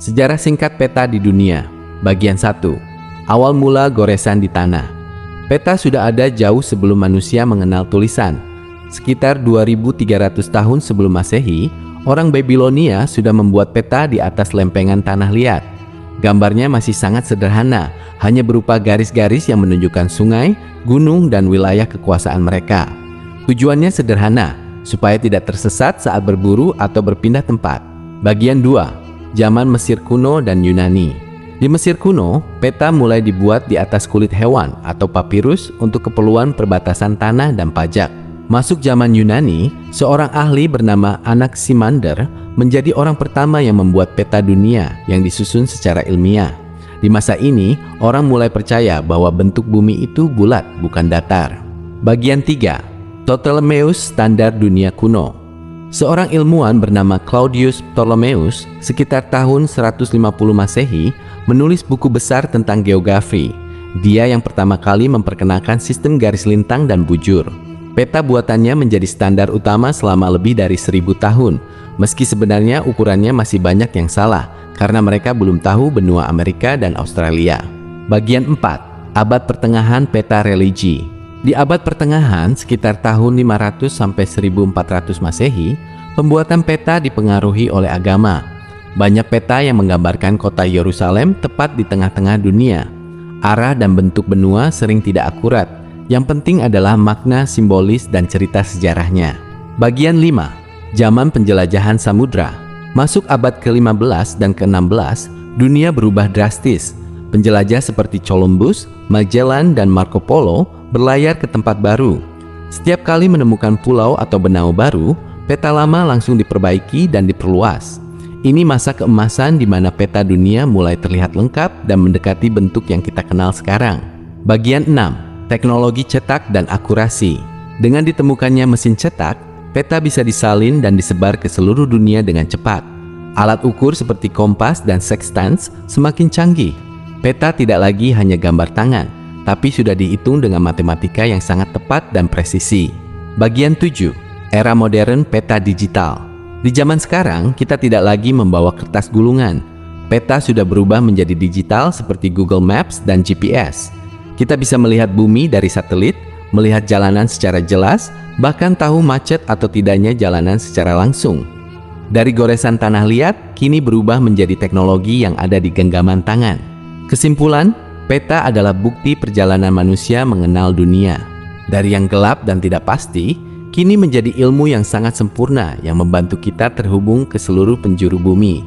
Sejarah singkat peta di dunia. Bagian 1. Awal mula goresan di tanah. Peta sudah ada jauh sebelum manusia mengenal tulisan. Sekitar 2300 tahun sebelum Masehi, orang Babilonia sudah membuat peta di atas lempengan tanah liat. Gambarnya masih sangat sederhana, hanya berupa garis-garis yang menunjukkan sungai, gunung, dan wilayah kekuasaan mereka. Tujuannya sederhana, supaya tidak tersesat saat berburu atau berpindah tempat. Bagian 2. Zaman Mesir kuno dan Yunani. Di Mesir kuno, peta mulai dibuat di atas kulit hewan atau papirus untuk keperluan perbatasan tanah dan pajak. Masuk zaman Yunani, seorang ahli bernama Anaximander menjadi orang pertama yang membuat peta dunia yang disusun secara ilmiah. Di masa ini, orang mulai percaya bahwa bentuk bumi itu bulat, bukan datar. Bagian 3. Ptolemeus Standar Dunia Kuno. Seorang ilmuwan bernama Claudius Ptolemeus sekitar tahun 150 Masehi menulis buku besar tentang geografi. Dia yang pertama kali memperkenalkan sistem garis lintang dan bujur. Peta buatannya menjadi standar utama selama lebih dari 1000 tahun, meski sebenarnya ukurannya masih banyak yang salah karena mereka belum tahu benua Amerika dan Australia. Bagian 4. Abad Pertengahan Peta Religi. Di abad pertengahan, sekitar tahun 500 sampai 1400 Masehi, pembuatan peta dipengaruhi oleh agama. Banyak peta yang menggambarkan kota Yerusalem tepat di tengah-tengah dunia. Arah dan bentuk benua sering tidak akurat. Yang penting adalah makna simbolis dan cerita sejarahnya. Bagian 5. Zaman penjelajahan samudra. Masuk abad ke-15 dan ke-16, dunia berubah drastis. Penjelajah seperti Columbus, Magellan, dan Marco Polo berlayar ke tempat baru. Setiap kali menemukan pulau atau benau baru, peta lama langsung diperbaiki dan diperluas. Ini masa keemasan di mana peta dunia mulai terlihat lengkap dan mendekati bentuk yang kita kenal sekarang. Bagian 6. Teknologi cetak dan akurasi. Dengan ditemukannya mesin cetak, peta bisa disalin dan disebar ke seluruh dunia dengan cepat. Alat ukur seperti kompas dan sextans semakin canggih. Peta tidak lagi hanya gambar tangan, tapi sudah dihitung dengan matematika yang sangat tepat dan presisi. Bagian 7. Era modern peta digital. Di zaman sekarang, kita tidak lagi membawa kertas gulungan. Peta sudah berubah menjadi digital seperti Google Maps dan GPS. Kita bisa melihat bumi dari satelit, melihat jalanan secara jelas, bahkan tahu macet atau tidaknya jalanan secara langsung. Dari goresan tanah liat, kini berubah menjadi teknologi yang ada di genggaman tangan. Kesimpulan, peta adalah bukti perjalanan manusia mengenal dunia. Dari yang gelap dan tidak pasti, kini menjadi ilmu yang sangat sempurna yang membantu kita terhubung ke seluruh penjuru bumi.